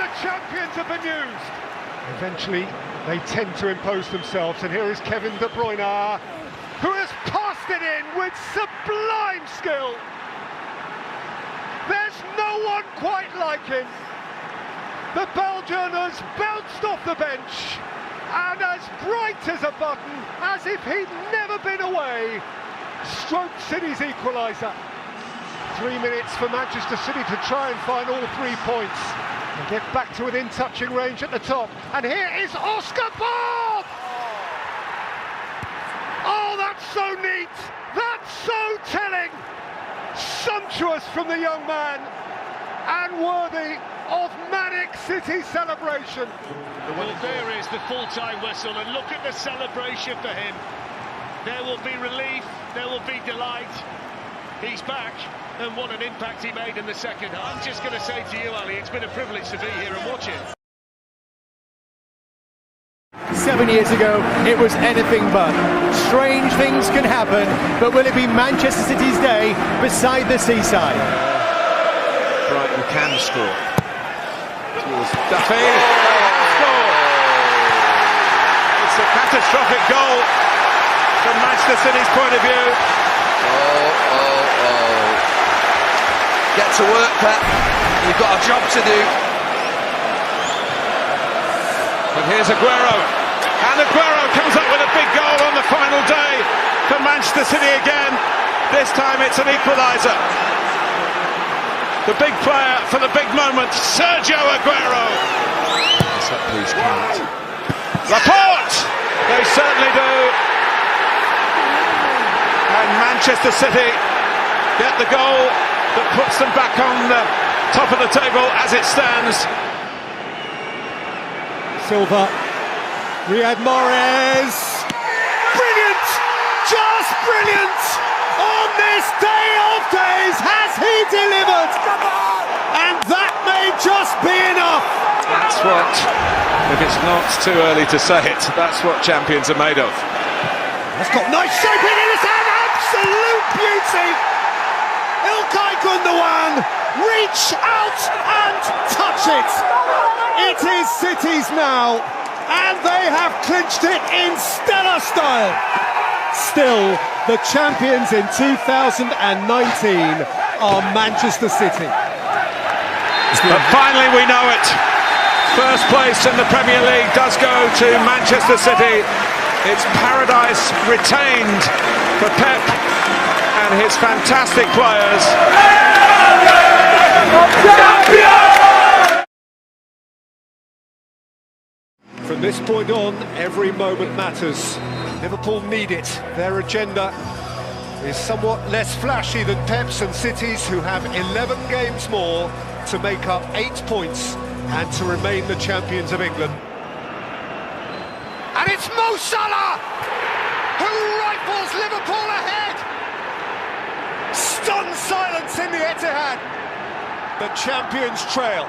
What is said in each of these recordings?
the champions have been used. Eventually, they tend to impose themselves, and here is Kevin De Bruyne, who has passed it in with sublime skill. There's no one quite like him. The Belgian has bounced off the bench, and as bright as a button, as if he'd never been away, stroked City's equaliser. 3 minutes for Manchester City to try and find all 3 points and get back to within touching range at the top. And here is Oscar Bob! Oh, that's so neat! That's so telling! Sumptuous from the young man, and worthy of Manic City celebration. Well, there is the full-time whistle, and look at the celebration for him. There will be relief, there will be delight. He's back, and what an impact he made in the second half. I'm just going to say to you, Ali, it's been a privilege to be here and watch it. 7 years ago, it was anything but. Strange things can happen, but will it be Manchester City's day beside the seaside? Brighton can score. Towards Duffy. Score! It's a catastrophic goal from Manchester City's point of view. Get to work, Pep. You've got a job to do. But here's Aguero. And Aguero comes up with a big goal on the final day for Manchester City again. This time it's an equaliser. The big player for the big moment, Sergio Aguero. Please count. Laporte! They certainly do. And Manchester City get the goal that puts them back on the top of the table as it stands. Silva, Riyad Mahrez, brilliant, just brilliant, on this day of days has he delivered, and that may just be enough. That's what, if it's not too early to say it, that's what champions are made of. That's got nice shape in his hand, absolute beauty. İlkay Gündoğan, reach out and touch it. It is City's now, and they have clinched it in stellar style. Still, the champions in 2019 are Manchester City. But finally we know it. First place in the Premier League does go to Manchester City. It's paradise retained for Pep and his fantastic players. From this point on, every moment matters. Liverpool need it. Their agenda is somewhat less flashy than Pep's and City's, who have 11 games more to make up 8 points and to remain the champions of England. And it's Mo Salah who rifles Liverpool ahead. Stunned silence in the Etihad. The champions trail.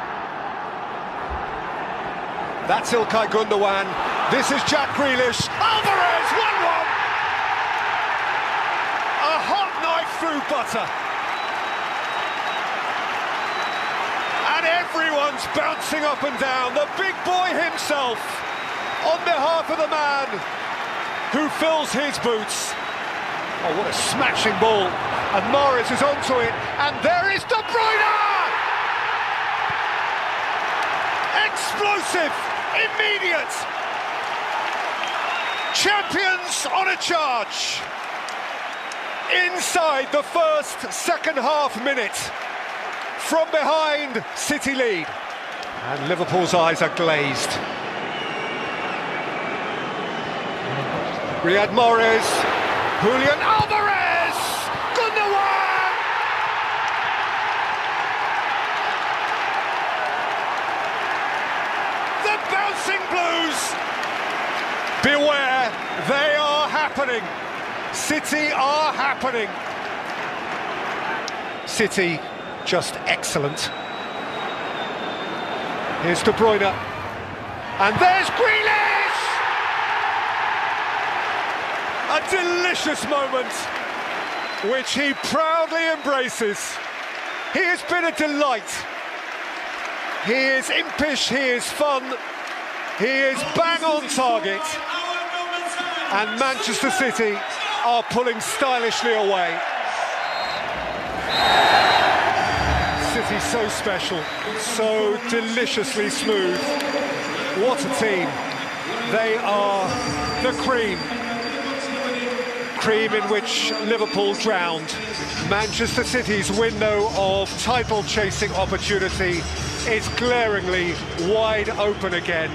That's İlkay Gündoğan. This is Jack Grealish. Alvarez, 1-1. A hot knife through butter. And everyone's bouncing up and down. The big boy himself, on behalf of the man who fills his boots. Oh, what a smashing ball. And Mahrez is onto it. And there is De Bruyne! Explosive, immediate. Champions on a charge. Inside the second half minute. From behind, City lead. And Liverpool's eyes are glazed. Riyad Mahrez, Julian Alvarez, Gündoğan! The bouncing blues! Beware, they are happening. City are happening. City just excellent. Here's De Bruyne. And there's Grealish! A delicious moment, which he proudly embraces. He has been a delight. He is impish, he is fun, he is bang on target, and Manchester City are pulling stylishly away. City so special, so deliciously smooth. What a team. They are the cream. Cream in which Liverpool drowned. Manchester City's window of title-chasing opportunity is glaringly wide open again.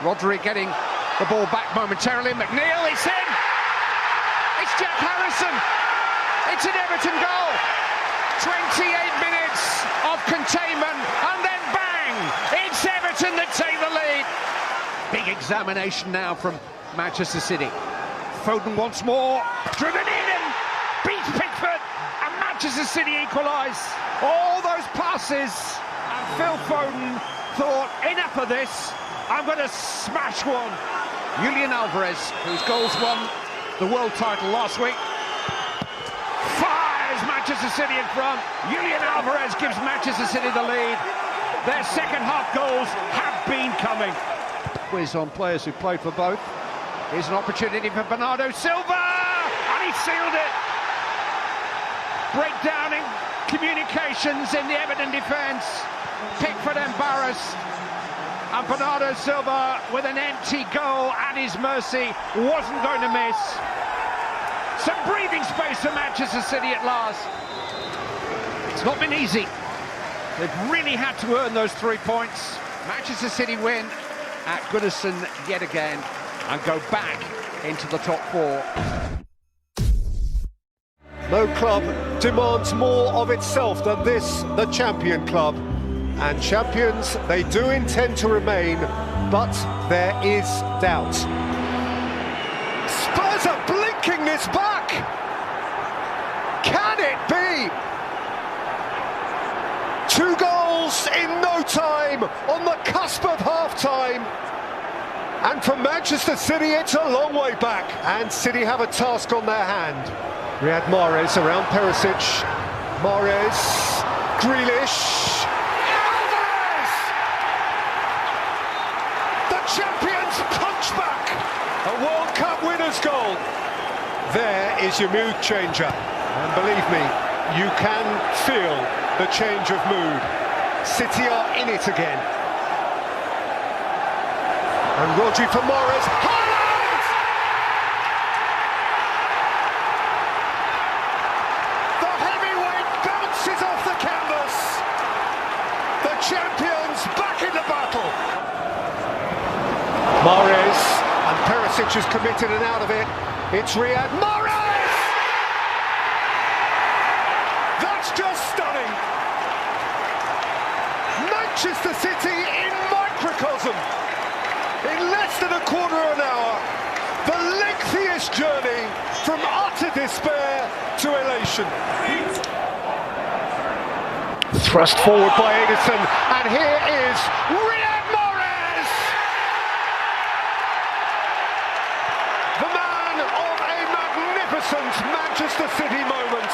Rodri getting the ball back momentarily. McNeil, it's in! It's Jack Harrison! It's an Everton goal! 28 minutes of containment, and then bang! It's Everton that take the lead! Big examination now from Manchester City. Foden once more, driven in and beats Pickford, and Manchester City equalise. All those passes, and Phil Foden thought, enough of this, I'm going to smash one. Julian Alvarez, whose goals won the world title last week, fires Manchester City in front. Julian Alvarez gives Manchester City the lead. Their second half goals have been coming. Quiz on players who played for both. Here's an opportunity for Bernardo Silva, and he sealed it. Breakdowning communications in the Everton defence. Pickford embarrassed, and Bernardo Silva with an empty goal at his mercy wasn't going to miss. Some breathing space for Manchester City at last. It's not been easy. They've really had to earn those 3 points. Manchester City win at Goodison yet again and go back into the top 4. No club demands more of itself than this, the champion club. And champions, they do intend to remain, but there is doubt. Spurs are blinking this back! Can it be? 2 goals in no time, on the cusp of half-time. And for Manchester City, it's a long way back. And City have a task on their hand. Riyad Mahrez around Perisic. Mahrez, Grealish. Alvarez! The champions punch back. A World Cup winner's goal. There is your mood changer. And believe me, you can feel the change of mood. City are in it again. And Rodri for Mahrez. Haaland! The heavyweight bounces off the canvas. The champions back in the battle. Mahrez, and Perisic is committed and out of it. It's Riyad Mahrez! That's just stunning. Manchester City in microcosm. In less than a quarter of an hour, the lengthiest journey from utter despair to elation. Thrust forward by Ederson, and here is Riyad Mahrez! The man of a magnificent Manchester City moment.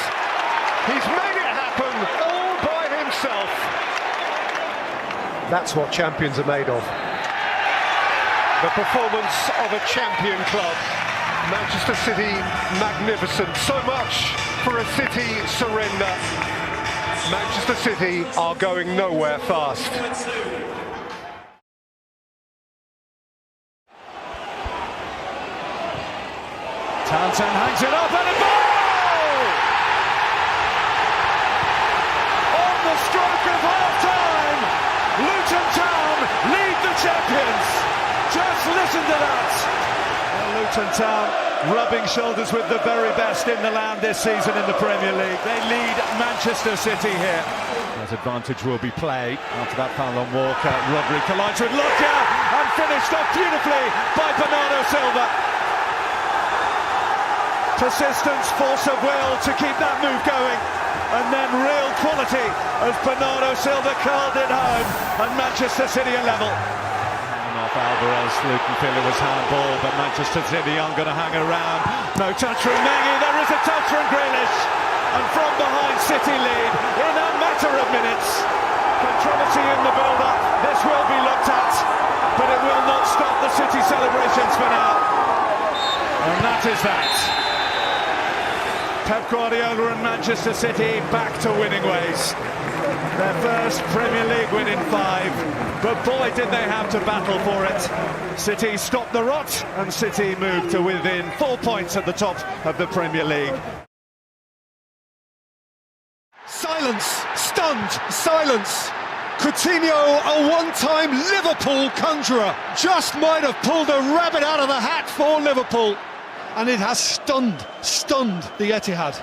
He's made it happen all by himself. That's what champions are made of. The performance of a champion club. Manchester City, magnificent. So much for a City surrender. Manchester City are going nowhere fast. Townsend hangs it up and a goal! On the stroke of half-time, Luton Town lead the champions. Just listen to that. Well, Luton Town rubbing shoulders with the very best in the land this season in the Premier League. They lead Manchester City here. That advantage will be played after that foul on Walker. Rodri collides with Luka and finished off beautifully by Bernardo Silva. Persistence, force of will to keep that move going, and then real quality as Bernardo Silva curled it home, and Manchester City are level. Off Alvarez, Luton feel it was handball, but Manchester City aren't going to hang around. No touch from Mengi, there is a touch from Grealish. and from behind City lead in a matter of minutes. Controversy in the build-up, this will be looked at, but it will not stop the City celebrations for now. And that is that. Pep Guardiola and Manchester City back to winning ways. Their first Premier League win in 5, but boy did they have to battle for it. City stopped the rot, and City moved to within 4 points at the top of the Premier League. Silence, stunned silence. Coutinho, a one-time Liverpool conjurer, just might have pulled a rabbit out of the hat for Liverpool. And it has stunned the Etihad.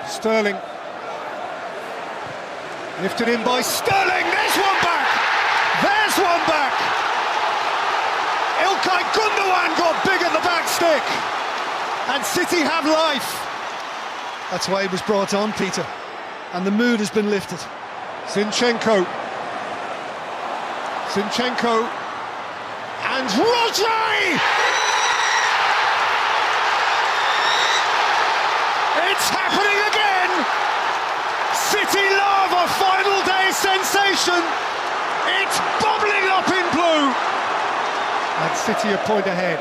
Sterling. Lifted in by Sterling, there's one back! There's one back! İlkay Gündoğan got big at the back stick. And City have life. That's why he was brought on, Peter. And the mood has been lifted. Zinchenko. And Rodri! It's happening again! City love a final day sensation! It's bubbling up in blue! And City a point ahead.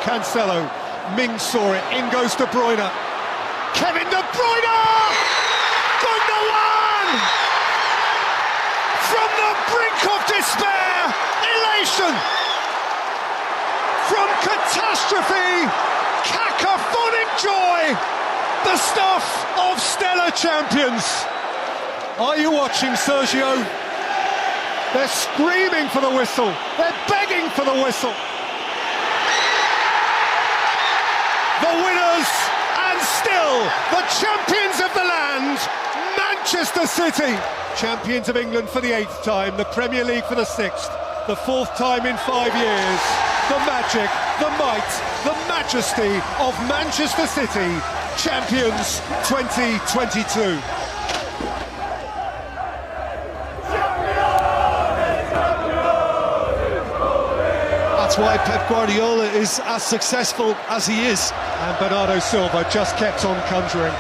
Cancelo, Ming saw it, in goes De Bruyne. Kevin De Bruyne! Gundogan! From the brink of despair, elation! From catastrophe, cacophonic joy! The stuff of stellar champions! Are you watching, Sergio? They're screaming for the whistle, they're begging for the whistle. The winners, and still the champions of the land, Manchester City. Champions of England for the 8th time, the Premier League for the 6th, the 4th time in 5 years. The magic, the might, the majesty of Manchester City, champions 2022. That's why Pep Guardiola is as successful as he is. And Bernardo Silva just kept on conjuring.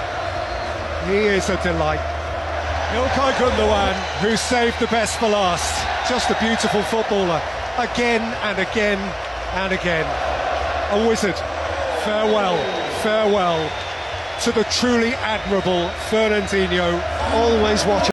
He is a delight. İlkay Gündoğan, who saved the best for last. Just a beautiful footballer. Again and again and again. A wizard. Farewell, farewell to the truly admirable Fernandinho. Always watching.